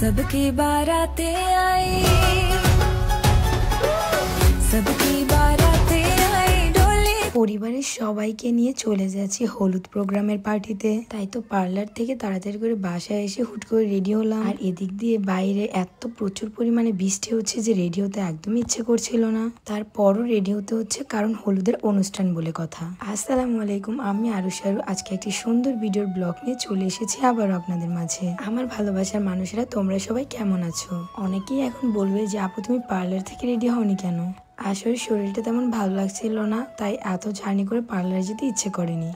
सबकी बारातें आई, सबकी बारातें आई डोली। পরিবারের সবাইকে নিয়ে চলে যাচ্ছি হলুদ প্রোগ্রামের পার্টিতে। তাই তো পার্লার থেকে তাড়াতাড়ি করে বাসায় এসে হুট করে রেডি হলাম। আর এদিক দিয়ে বাইরে এত প্রচুর পরিমাণে বৃষ্টি হচ্ছে যে রেডি হতে একদমই ইচ্ছে করছিল না। তারপরও রেডি হতে হচ্ছে, কারণ হলুদের অনুষ্ঠান বলে কথা। আসসালামু আলাইকুম, আমি আরুশারু। আজকে একটি সুন্দর ভিডিওর ব্লগ নিয়ে চলে এসেছি আবার আপনাদের মাঝে। আমার ভালোবাসার মানুষেরা, তোমরা সবাই কেমন আছো? অনেকেই এখন বলবে যে আপু তুমি পার্লার থেকে রেডি হওনি কেন? আসলে শরীরটা তেমন ভালো লাগছিল না, তাই এত জার্নি করে পার্লারে যেতে ইচ্ছে করেনি।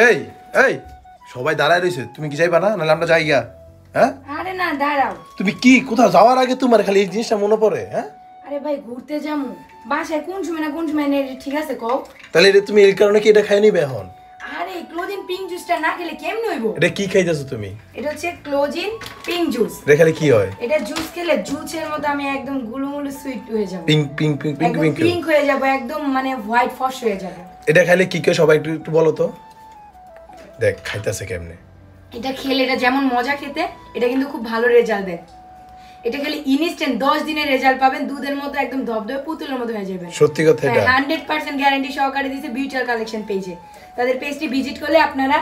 এই এই সবাই দাঁড়ায় রইছে, তুমি কি যাইবা না? নাহলে আমরা যাই গা। হ্যাঁ আরে না দাঁড়াও। তুমি কি কোথাও যাওয়ার আগে তোমার খালি এই জিনিসটা মনে পড়ে? হ্যাঁ আরে ভাই ঘুরতে যাবো, বাসায় কোন সময় না কোন সময় নেই, ঠিক আছে কও। তাহলে এটা তুমি এই কারণে কি এটা খাই নিবে এখন? আরে ক্লোজিন পিঙ্ক জুসটা না খেলে কেমনে হইব? এটা কি খাইতেছো তুমি? এটা হচ্ছে ক্লোজিন পিঙ্ক জুস। এটা খেলে কি হয়? এটা জুস খেলে জুসের মতো আমি একদম গুলুমুলু সুইট হয়ে যাব। Pink pink pink pink pink pink হয়ে যাব, একদম মানে হোয়াইট ফস হয়ে যাব। এটা খাইলে কি কে সবাই একটু একটু বলো তো। দেখ খাইতেছে কেমনে। এটা খেলে এটা যেমন মজা খেতে, এটা কিন্তু খুব ভালো রেজাল্ট দেয়। এটা খেলে ইনস্ট্যান্ট 10 দিনের রেজাল্ট পাবেন, দুধের মতো একদম ধবধবে পুতুলের মতো হয়ে যাবে। সত্যি কথা এটা 100% গ্যারান্টি সহকারে দিয়েছে বিউটিফুল কালেকশন পেজে। তাদের পেজটি ভিজিট করলে আপনারা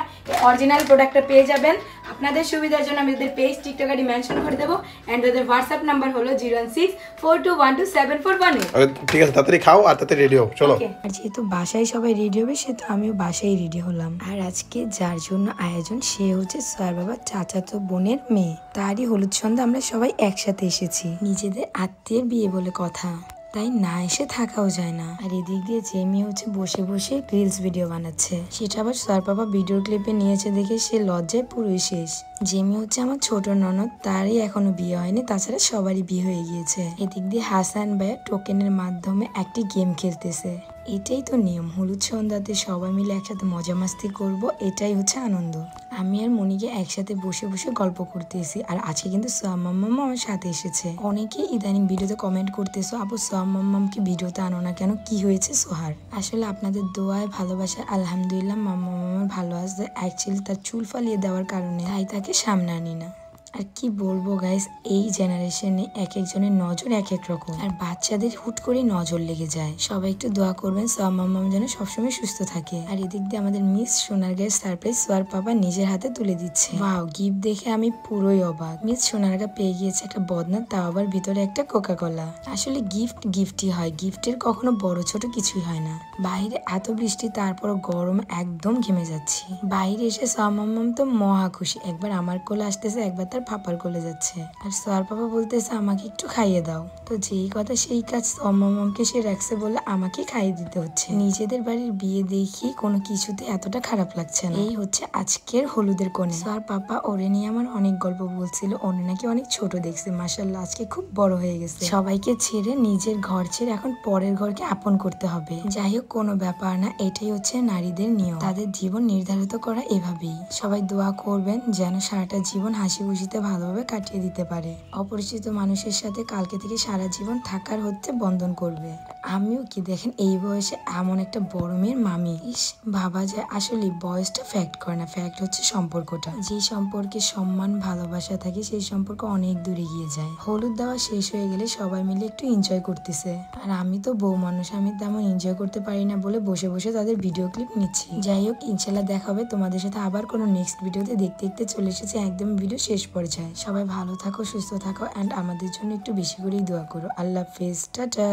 অরিজিনাল প্রোডাক্টটা পেয়ে যাবেন। আপনাদের সুবিধার জন্য আমি তাদের পেজ টিকটক আইডি মেনশন করে দেব, এন্ড তাদের হোয়াটসঅ্যাপ নাম্বার হলো 01642127418। ঠিক আছে, তাড়াতাড়ি খাও আর তাড়াতাড়ি রেডি হও, চলো। আর যেহেতু বাসায় সবাই রেডি হবে, সে তো আমিও বাসায় রেডি হলাম। আর আজকে যার জন্য আয়োজন, সে হচ্ছে স্যার বাবার চাচাতো বোনের মেয়ে। তারই হলুদ সন্ধ্যা আমরা সবাই একসাথে এসেছি। নিজেদের আত্মীয়ের বিয়ে বলে কথা, তাই না এসে থাকাও যায় না। আর এদিক দিয়ে জেমি হচ্ছে বসে বসে রিলস ভিডিও বানাচ্ছে, সেটা আবার স্যার বাবা ভিডিও ক্লিপে নিয়েছে দেখে সে লজ্জায় পুরোই শেষ। জেমি হচ্ছে আমার ছোট ননদ, তারই এখনো বিয়ে হয়নি, তাছাড়া সবারই বিয়ে হয়ে গিয়েছে। এদিক দিয়ে হাসান ভাইয়া টোকেনের মাধ্যমে একটি গেম খেলতেছে। এটাই তো নিয়ম, হলুদ সন্ধ্যাতে সবাই মিলে একসাথে মজা মাস্তি করব, এটাই হচ্ছে আনন্দ। আমি আর মনিকে একসাথে বসে বসে গল্প করতেছি। আর আজকে কিন্তু সোয়াম মাম্মাম আমার সাথে এসেছে। অনেকেই ইদানিং ভিডিওতে কমেন্ট করতেছো, আপু সোয়াম মাম্মামকে ভিডিওতে আনো না কেন, কি হয়েছে সোহার? আসলে আপনাদের দোয়ায় ভালোবাসা আলহামদুলিল্লাহ মাম্মাম আমার ভালো আছে। অ্যাকচুয়ালি তার চুল ফালিয়ে দেওয়ার কারণে তাই তাকে সামনে আনি না। আর কি বলবো গাইস, এই জেনারেশনে এক একজনের নজর এক এক রকম, আর বাচ্চাদের হুট করে নজর লেগে যায়। সবাই একটু দোয়া করবেন সোয়াম মাম্মাম যেন সবসময় সুস্থ থাকে। আর এদিক দিয়ে আমাদের মিস সোনার গায়ের সারপ্রাইজ সোয়ার পাপা নিজের হাতে তুলে দিচ্ছে। ওয়াও, গিফট দেখে আমি পুরোই অবাক। মিস সোনারগা পেয়ে গিয়েছে একটা বদনা, তাও আবার ভিতরে একটা কোকা কোলা। আসলে গিফট গিফটই হয়, গিফটের কখনো বড় ছোট কিছুই হয় না। বাইরে এত বৃষ্টি, তারপর গরম, একদম ঘেমে যাচ্ছি। বাইরে এসে সোয়াম মাম্মাম তো মহা খুশি, একবার আমার কোলে আসতেছে, একবার তার পাপার কোলে যাচ্ছে। আর সোয়ার পাপা বলতেছে আমাকে একটু খাইয়ে দাও। তো যেই কথা সেই কাজ, সোয়াম মাম্মামকে সে রাখছে বলে আমাকে খাইয়ে দিতে হচ্ছে। নিজেদের বাড়ির বিয়ে দেখি কোনো কিছুতে এতটা খারাপ লাগছে না। এই হচ্ছে আজকের হলুদের কোণে। সোয়ার পাপা ওরে নিয়ে আমার অনেক গল্প বলছিল, ওরে নাকি অনেক ছোট দেখছে, মাশাআল্লাহ আজকে খুব বড় হয়ে গেছে। সবাইকে ছেড়ে নিজের ঘর ছেড়ে এখন পরের ঘরকে আপন করতে হবে। যাই হোক, কোনো ব্যাপার না, এটাই হচ্ছে নারীদের নিয়ম, তাদের জীবন নির্ধারিত করা এভাবেই। সবাই দোয়া করবেন যেন সারাটা জীবন হাসি খুশিতে ভালোভাবে কাটিয়ে দিতে পারে। অপরিচিত মানুষের সাথে কালকে থেকে সারা জীবন থাকার হচ্ছে বন্ধন করবে। আমিও কি দেখেন এই বয়সে এমন একটা বড় মেয়ের মামি। ইস, ভাবা যায় আসলে বয়সটা ফ্যাক্ট করে না, ফ্যাক্ট হচ্ছে সম্পর্কটা। যে সম্পর্কে সম্মান ভালোবাসা থাকে সেই সম্পর্ক অনেক দূরে গিয়ে যায়। হলুদ দেওয়া শেষ হয়ে গেলে সবাই মিলে একটু এনজয় করতেছে। আর আমি তো বউ মানুষ, আমি তেমন এনজয় করতে পারি না বলে বসে বসে তাদের ভিডিও ক্লিপ নিচ্ছি। যাই হোক, ইনশাল্লাহ দেখা হবে তোমাদের সাথে আবার কোনো নেক্সট ভিডিওতে। দেখতে দেখতে চলে এসেছে একদম ভিডিও শেষ পর্যায়ে। সবাই ভালো থাকো, সুস্থ থাকো, অ্যান্ড আমাদের জন্য একটু বেশি করেই দোয়া করো। আল্লাহ হাফেজ, টাটা।